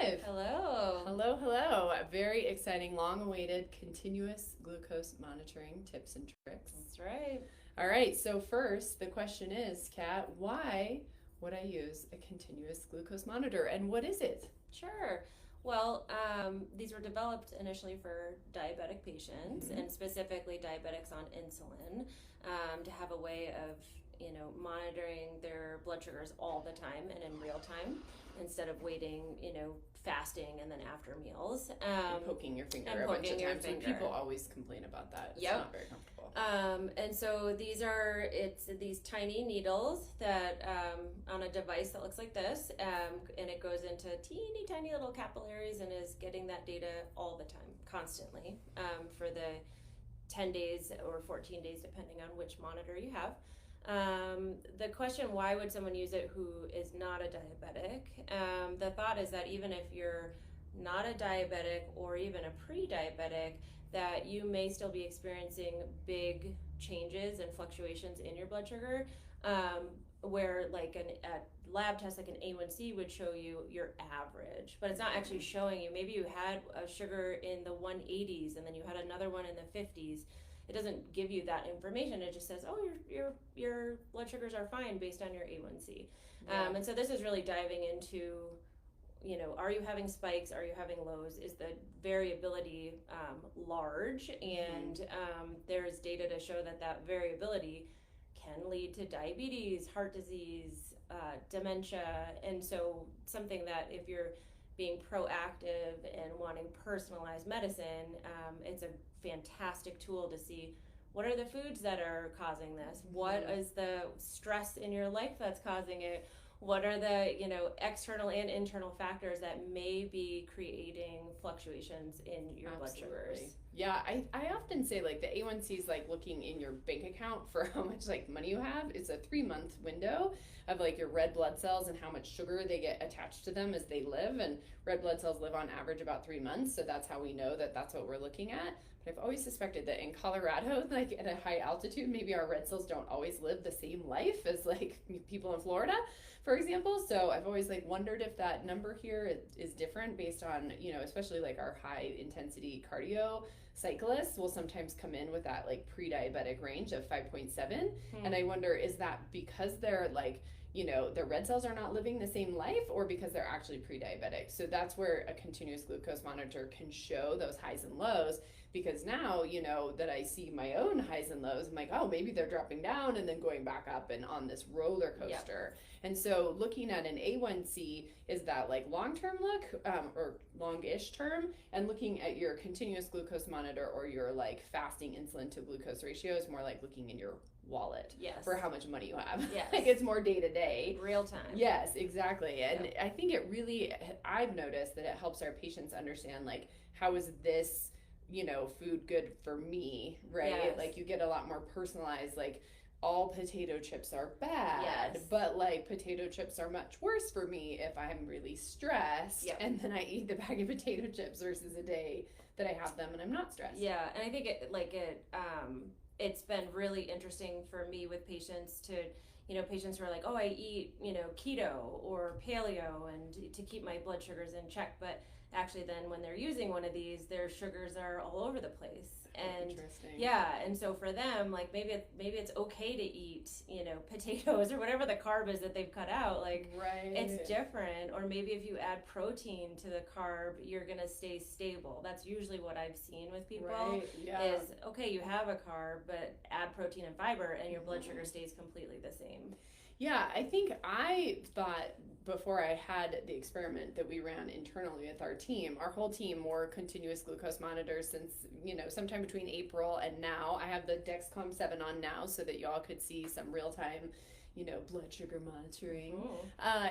live. Hello. Hello, hello. Very exciting, long-awaited continuous glucose monitoring tips and tricks. That's right. All right, so first, the question is, Kat, why would I use a continuous glucose monitor and what is it? Sure. Well, these were developed initially for diabetic patients and specifically diabetics on insulin to have a way of, monitoring their blood sugars all the time and in real time instead of waiting, fasting and then after meals. And poking your finger a bunch of times. People always complain about that. It's not very comfortable. And so it's these tiny needles that on a device that looks like this, and it goes into teeny tiny little capillaries and is getting that data all the time, constantly, for the 10 days or 14 days, depending on which monitor you have. The question, why would someone use it who is not a diabetic? The thought is that even if you're not a diabetic or even a pre-diabetic, that you may still be experiencing big changes and fluctuations in your blood sugar, where like a lab test like an A1C would show you your average, but it's not actually showing you. Maybe you had a sugar in the 180s and then you had another one in the 50s. It doesn't give you that information. It just says, oh, your blood sugars are fine based on your A1C. Yeah. And so this is really diving into, are you having spikes? Are you having lows? Is the variability large? And there's data to show that variability can lead to diabetes, heart disease, dementia. And so something that if you're being proactive and wanting personalized medicine, it's a fantastic tool to see what are the foods that are causing this, what is the stress in your life that's causing it, what are the external and internal factors that may be creating fluctuations in your blood sugars. Yeah, I often say like the A1C is like looking in your bank account for how much like money you have. It's a 3-month window of like your red blood cells and how much sugar they get attached to them as they live, and red blood cells live on average about 3 months, so that's how we know that that's what we're looking at. But I've always suspected that in Colorado, like at a high altitude, maybe our red cells don't always live the same life as like people in Florida, for example. So I've always like wondered if that number here is different based on, especially like our high intensity cardio cyclists will sometimes come in with that like pre-diabetic range of 5.7. And I wonder, is that because they're like, their red cells are not living the same life, or because they're actually pre-diabetic? So that's where a continuous glucose monitor can show those highs and lows, because now, that I see my own highs and lows, I'm like, oh, maybe they're dropping down and then going back up and on this roller coaster. Yep. And so looking at an A1C is that like long-term look, or longish term, and looking at your continuous glucose monitor or your like fasting insulin to glucose ratio is more like looking in your wallet. Yes. For how much money you have. Yes. Like it's more day to day. Real time. Yes, exactly. And I think I've noticed that it helps our patients understand like, how is this, food good for me, right? Yes. Like you get a lot more personalized, like all potato chips are bad, yes, but like potato chips are much worse for me if I'm really stressed. Yep. And then I eat the bag of potato chips versus a day that I have them and I'm not stressed. Yeah, and I think it's been really interesting for me with patients to, patients who are like, oh, I eat, keto or paleo and to keep my blood sugars in check, but actually then when they're using one of these, their sugars are all over the place. And interesting. Yeah, and so for them, like maybe it's okay to eat, potatoes or whatever the carb is that they've cut out. Like, right, it's different. Or maybe if you add protein to the carb, you're gonna stay stable. That's usually what I've seen with people. Right, yeah. Is okay, you have a carb, but add protein and fiber, and your blood sugar stays completely the same. Yeah, I think I thought before I had the experiment that we ran internally with our team, our whole team wore continuous glucose monitors since, sometime between April and now. I have the Dexcom 7 on now so that y'all could see some real-time, blood sugar monitoring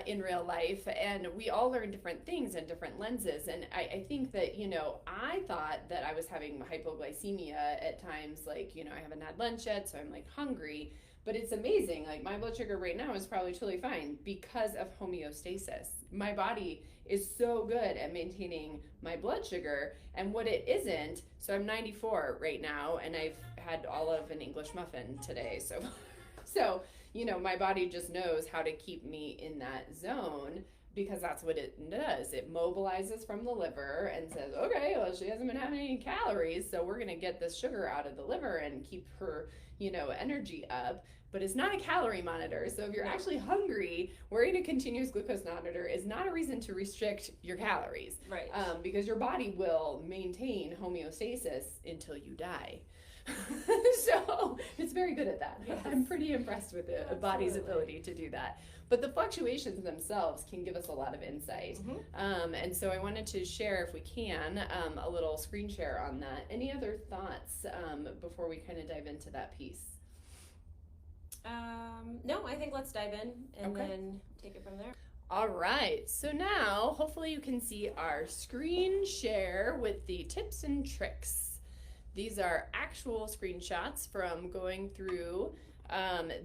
in real life. And we all learn different things and different lenses. And I think that, I thought that I was having hypoglycemia at times, like, I haven't had lunch yet, so I'm like hungry. But it's amazing, like my blood sugar right now is probably totally fine because of homeostasis. My body is so good at maintaining my blood sugar, and what it isn't, so I'm 94 right now, and I've had all of an English muffin today, so my body just knows how to keep me in that zone because that's what it does. It mobilizes from the liver and says, okay, well, she hasn't been having any calories, so we're going to get this sugar out of the liver and keep her, energy up. But it's not a calorie monitor. So if you're actually hungry, wearing a continuous glucose monitor is not a reason to restrict your calories. Right. Because your body will maintain homeostasis until you die. So it's very good at that. Yes. I'm pretty impressed with the body's ability to do that. But the fluctuations themselves can give us a lot of insight. And so I wanted to share, if we can, a little screen share on that. Any other thoughts before we kind of dive into that piece? No, I think let's dive in and then take it from there. All right, so now hopefully you can see our screen share with the tips and tricks. These are actual screenshots from going through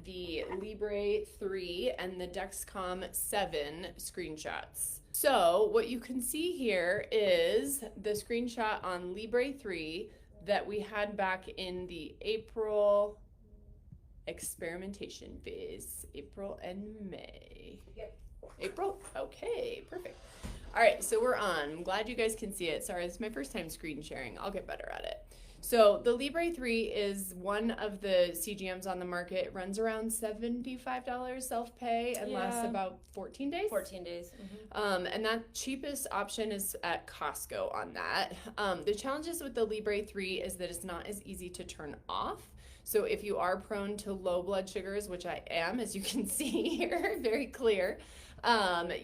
the Libre 3 and the Dexcom 7 screenshots. So what you can see here is the screenshot on Libre 3 that we had back in the April experimentation phase, April and May. Yep. April? Okay, perfect. All right, so we're on. I'm glad you guys can see it. Sorry, it's my first time screen sharing. I'll get better at it. So the Libre 3 is one of the CGMs on the market. It runs around $75 self-pay and lasts about 14 days. 14 days. And that cheapest option is at Costco on that. The challenges with the Libre 3 is that it's not as easy to turn off. So if you are prone to low blood sugars, which I am, as you can see here, very clear,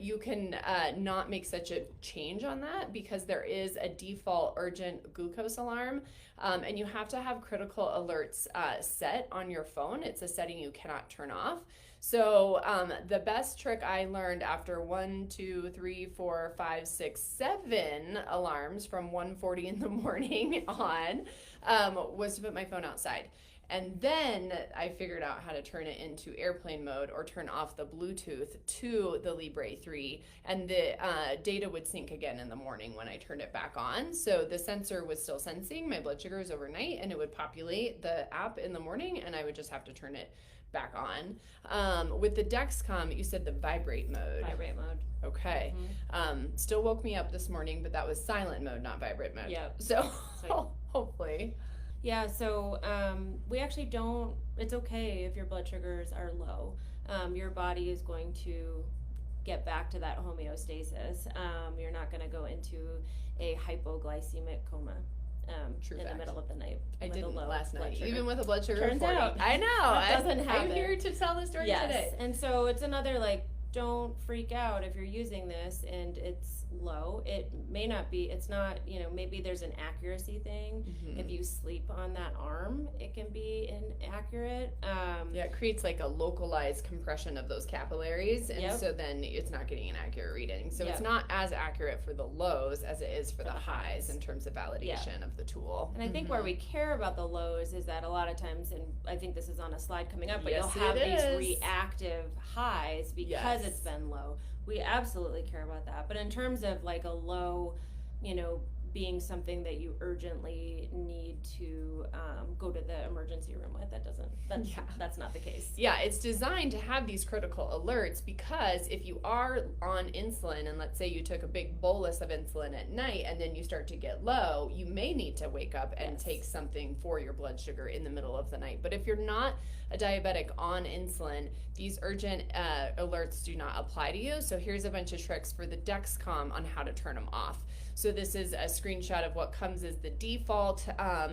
you can not make such a change on that because there is a default urgent glucose alarm, and you have to have critical alerts set on your phone. It's a setting you cannot turn off. So the best trick I learned after 1, 2, 3, 4, 5, 6, 7 alarms from 1:40 in the morning on was to put my phone outside. And then I figured out how to turn it into airplane mode or turn off the Bluetooth to the Libre 3. And the data would sync again in the morning when I turned it back on. So the sensor was still sensing my blood sugars overnight, and it would populate the app in the morning, and I would just have to turn it back on. With the Dexcom, you said the vibrate mode. Vibrate mode. Okay. Still woke me up this morning, but that was silent mode, not vibrate mode. Yep. So hopefully. Yeah, so we actually don't, it's okay if your blood sugars are low. Your body is going to get back to that homeostasis. You're not going to go into a hypoglycemic coma in the middle of the night. I didn't last night, even with a blood sugar Turns of 40. out. I know. That doesn't happen. I'm here to tell the story today. And so it's another, don't freak out if you're using this and it's low. It may not be, it's not, maybe there's an accuracy thing. If you sleep on that arm, it can be inaccurate. It creates like a localized compression of those capillaries, and so then it's not getting an accurate reading. So it's not as accurate for the lows as it is for the highs in terms of validation of the tool. And I think where we care about the lows is that a lot of times, and I think this is on a slide coming up, but you'll have these reactive highs because it's been low. We absolutely care about that. But in terms of a low, being something that you urgently need to go to the emergency room with, that's not the case. Yeah, it's designed to have these critical alerts because if you are on insulin, and let's say you took a big bolus of insulin at night and then you start to get low, you may need to wake up and take something for your blood sugar in the middle of the night. But if you're not a diabetic on insulin, these urgent alerts do not apply to you. So here's a bunch of tricks for the Dexcom on how to turn them off. So this is a screenshot of what comes as the default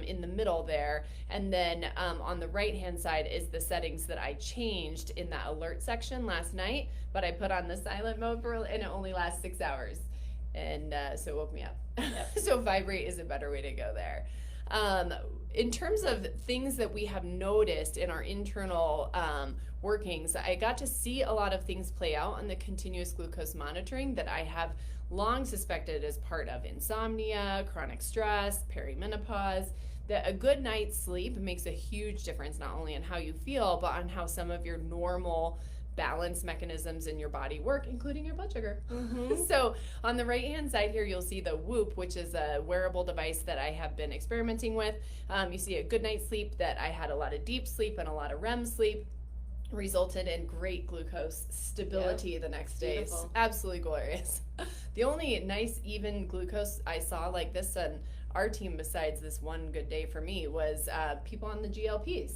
in the middle there. And then on the right-hand side is the settings that I changed in that alert section last night, but I put on the silent mode and it only lasts 6 hours. And so it woke me up. So vibrate is a better way to go there. In terms of things that we have noticed in our internal workings, I got to see a lot of things play out on the continuous glucose monitoring that I have long suspected as part of insomnia, chronic stress, perimenopause. That a good night's sleep makes a huge difference not only in how you feel, but on how some of your normal balance mechanisms in your body work, including your blood sugar. So on the right hand side here, you'll see the Whoop, which is a wearable device that I have been experimenting with. You see a good night's sleep, that I had a lot of deep sleep and a lot of REM sleep. resulted in great glucose stability the next day. It's Beautiful. absolutely glorious. The only nice even glucose I saw like this on our team, besides this one good day for me, was people on the GLPs.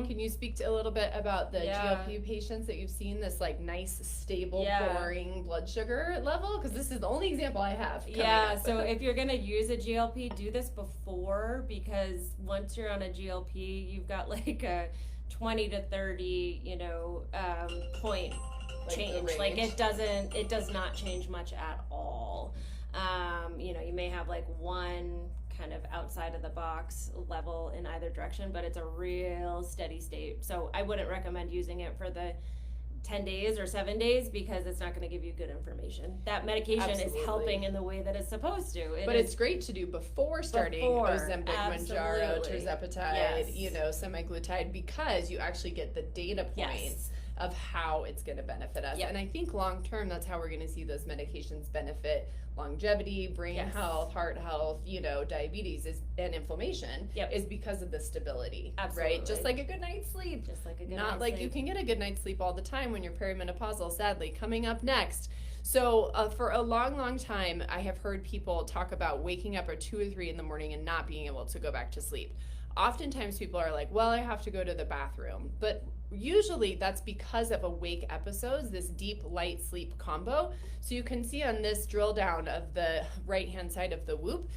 Can you speak to a little bit about the GLP patients that you've seen, this like nice, stable, boring blood sugar level? Because this is the only example I have. So if you're going to use a GLP, do this before, because once you're on a GLP, you've got like a 20 to 30, point change. Like it does not change much at all. You may have like one kind of outside of the box level in either direction, but it's a real steady state. So I wouldn't recommend using it for the 10 days or 7 days, because it's not going to give you good information. That medication is helping in the way that it's supposed to. It's great to do before starting Ozempic, Mounjaro, tirzepatide, semaglutide, because you actually get the data points of how it's going to benefit us. And I think long term, that's how we're going to see those medications benefit longevity, brain health, heart health, diabetes and inflammation is because of the stability. Right? Just like a good night's sleep. Not like you can get a good night's sleep all the time when you're perimenopausal, sadly. Coming up next. So for a long time, I have heard people talk about waking up at 2 or 3 in the morning and not being able to go back to sleep. Oftentimes people are like, well, I have to go to the bathroom. But usually that's because of awake episodes, this deep light sleep combo. So you can see on this drill down of the right hand side of the whoop,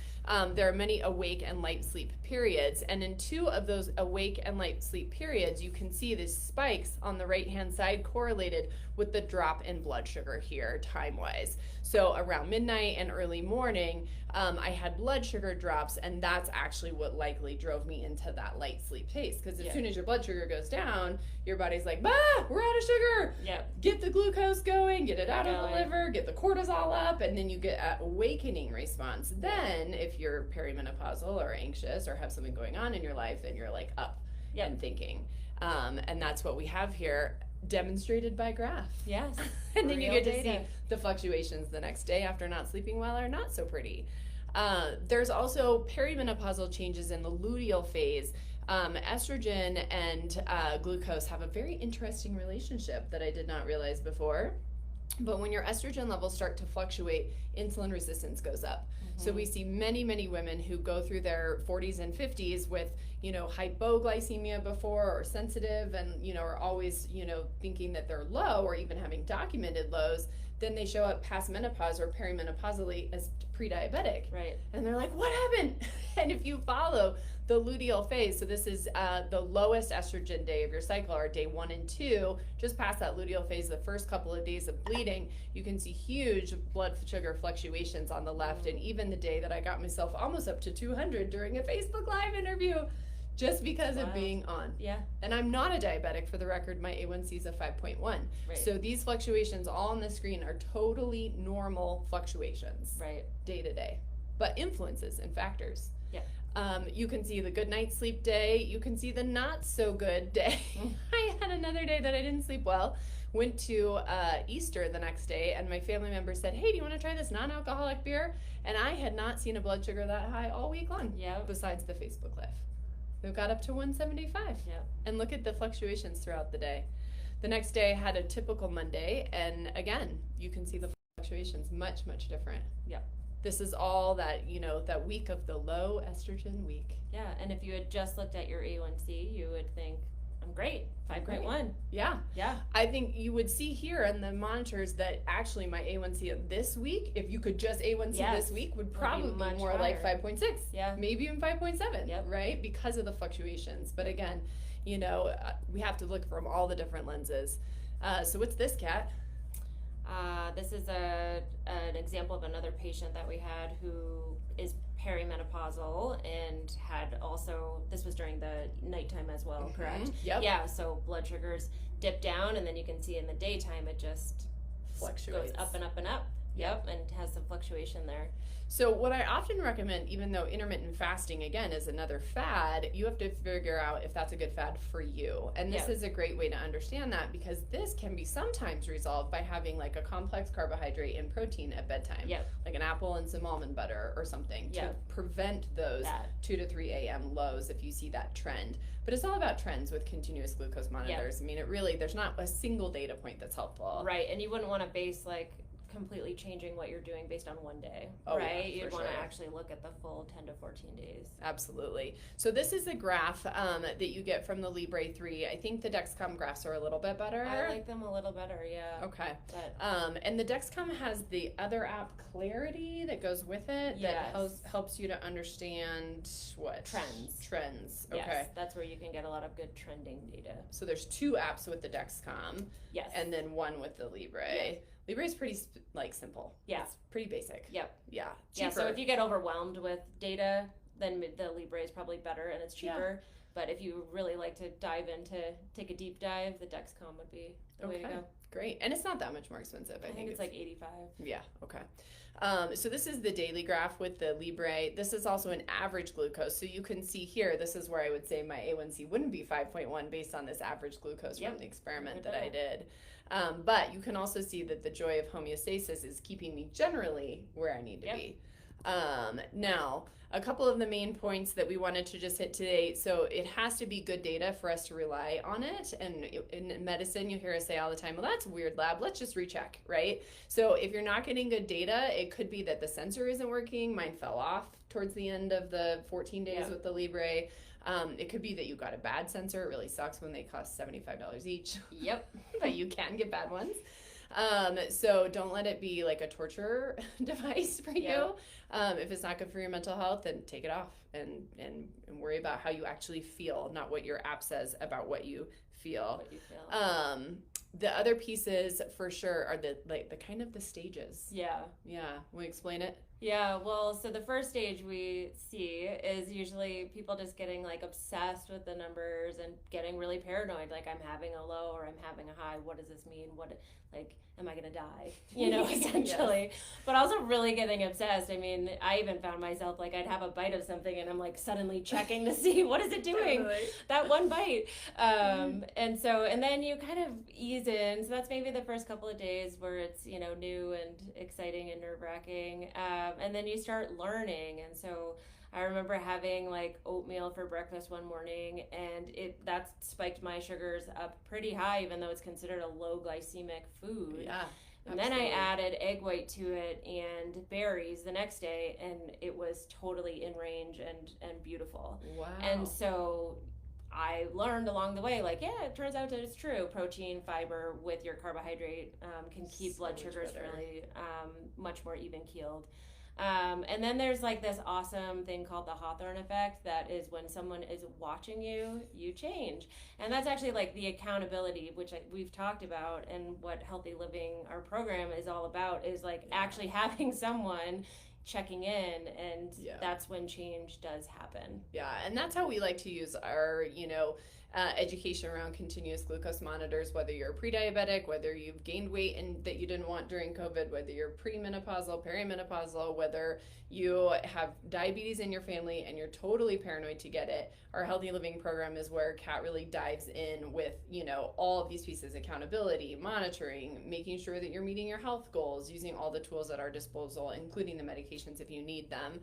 there are many awake and light sleep periods. And in 2 of those awake and light sleep periods, you can see these spikes on the right hand side correlated with the drop in blood sugar here time wise. So around midnight and early morning, I had blood sugar drops, and that's actually what likely drove me into that light sleep phase. Because as soon as your blood sugar goes down, your body's like, we're out of sugar. Get the glucose going, get it out of the liver, get the cortisol up, and then you get an awakening response. Then if you're perimenopausal or anxious or have something going on in your life, then you're like up and thinking. And that's what we have here, demonstrated by graph. And then you get to see the fluctuations the next day after not sleeping well are not so pretty. There's also perimenopausal changes in the luteal phase. Estrogen and glucose have a very interesting relationship that I did not realize before. But when your estrogen levels start to fluctuate, insulin resistance goes up. So we see many women who go through their 40s and 50s with, hypoglycemia before, or sensitive, and, are always, thinking that they're low or even having documented lows. Then they show up past menopause or perimenopausally as pre-diabetic. And they're like, what happened? And if you follow the luteal phase, so this is the lowest estrogen day of your cycle, or day 1 and 2, just past that luteal phase, the first couple of days of bleeding, you can see huge blood sugar fluctuations on the left. And even the day that I got myself almost up to 200 during a Facebook Live interview, just because of being on. And I'm not a diabetic, for the record. My A1C is a 5.1. So these fluctuations all on the screen are totally normal fluctuations, day to day, but influences and factors. You can see the good night's sleep day. You can see the not so good day. I had another day that I didn't sleep well. Went to Easter the next day, and my family member said, hey, do you want to try this non-alcoholic beer? And I had not seen a blood sugar that high all week long, besides the Facebook Live. It got up to 175. And look at the fluctuations throughout the day. The next day I had a typical Monday, and again, you can see the fluctuations much different. This is all that, that week of the low estrogen week. And if you had just looked at your A1C, you would think, I'm great, 5.1. I think you would see here on the monitors that actually my A1C this week, if you could just A1C this week, would probably be more higher. Like 5.6. Maybe even 5.7, right? Because of the fluctuations. But again, we have to look from all the different lenses. So what's this, Kat? This is an example of another patient that we had who is perimenopausal and had also, this was during the nighttime as well, correct? So blood sugars dip down, and then you can see in the daytime it just fluctuates, goes up and up and up. Yep, and has some fluctuation there. So what I often recommend, even though intermittent fasting, again, is another fad, you have to figure out if that's a good fad for you. And this is a great way to understand that, because this can be sometimes resolved by having like a complex carbohydrate and protein at bedtime, like an apple and some almond butter or something, to prevent those 2 to 3 a.m. lows if you see that trend. But it's all about trends with continuous glucose monitors. I mean, there's not a single data point that's helpful. Right, and you wouldn't want to base like completely changing what you're doing based on one day, right? You'd want to actually look at the full 10 to 14 days. Absolutely. So this is a graph that you get from the Libre 3. I think the Dexcom graphs are a little bit better. I like them a little better, yeah. Okay. And the Dexcom has the other app, Clarity, that goes with it, that helps you to understand what? Trends. Okay. Yes, that's where you can get a lot of good trending data. So there's 2 apps with the Dexcom. Yes. And then 1 with the Libre. Yes. Libre is pretty simple. Yeah. It's pretty basic. Yep. Yeah. Cheaper. Yeah, so if you get overwhelmed with data, then the Libre is probably better and it's cheaper. Yeah. But if you really like to take a deep dive, the Dexcom would be the way to go. Great. And it's not that much more expensive. I think it's like $85. Yeah, okay. So this is the daily graph with the Libre. This is also an average glucose. So you can see here, this is where I would say my A1C wouldn't be 5.1 based on this average glucose from the experiment that I did. But you can also see that the joy of homeostasis is keeping me generally where I need to be. Now, a couple of the main points that we wanted to just hit today. So it has to be good data for us to rely on it. And in medicine, you hear us say all the time, well, that's weird, lab. Let's just recheck, right? So if you're not getting good data, it could be that the sensor isn't working. Mine fell off towards the end of the 14 days with the Libre. It could be that you got a bad sensor. It really sucks when they cost $75 each. Yep. But you can get bad ones. So don't let it be like a torture device for you. If it's not good for your mental health, then take it off and worry about how you actually feel, not what your app says about what you feel. The other pieces for sure are the kind of the stages. Yeah. Will you explain it? Yeah, well, so the first stage we see is usually people just getting like obsessed with the numbers and getting really paranoid, like I'm having a low or I'm having a high. What does this mean? Am I gonna die? Essentially. But also really getting obsessed. I mean, I even found myself like I'd have a bite of something and I'm like suddenly checking to see what is it doing? That one bite. And then you kind of ease in. So that's maybe the first couple of days where it's, new and exciting and nerve-wracking. And then you start learning. And so I remember having like oatmeal for breakfast one morning, and that spiked my sugars up pretty high, even though it's considered a low glycemic food. Yeah. And then I added egg white to it and berries the next day, and it was totally in range and beautiful. Wow. And so I learned along the way, like, it turns out that it's true. Protein, fiber with your carbohydrate can keep blood sugars really much more even keeled. And then there's like this awesome thing called the Hawthorne effect, that is when someone is watching you, you change. And that's actually like the accountability, which we've talked about, and what Healthy Living, our program, is all about, is like actually having someone checking in, and that's when change does happen. Yeah, and that's how we like to use our, education around continuous glucose monitors, whether you're pre-diabetic, whether you've gained weight and that you didn't want during COVID, whether you're premenopausal, perimenopausal, whether you have diabetes in your family and you're totally paranoid to get it. Our Healthy Living program is where Cat really dives in with, all of these pieces: accountability, monitoring, making sure that you're meeting your health goals, using all the tools at our disposal, including the medications if you need them,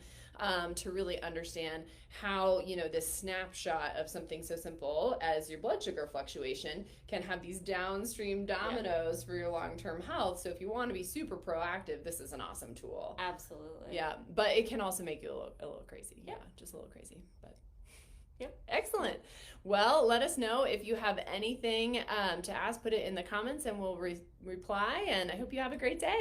to really understand how, this snapshot of something so simple as your blood sugar fluctuation can have these downstream dominoes for your long-term health. So if you want to be super proactive, this is an awesome tool. Absolutely. Yeah, but it can also make you a little crazy. Yeah, just a little crazy, but... Yep. Excellent. Well, let us know if you have anything to ask. Put it in the comments and we'll reply. And I hope you have a great day.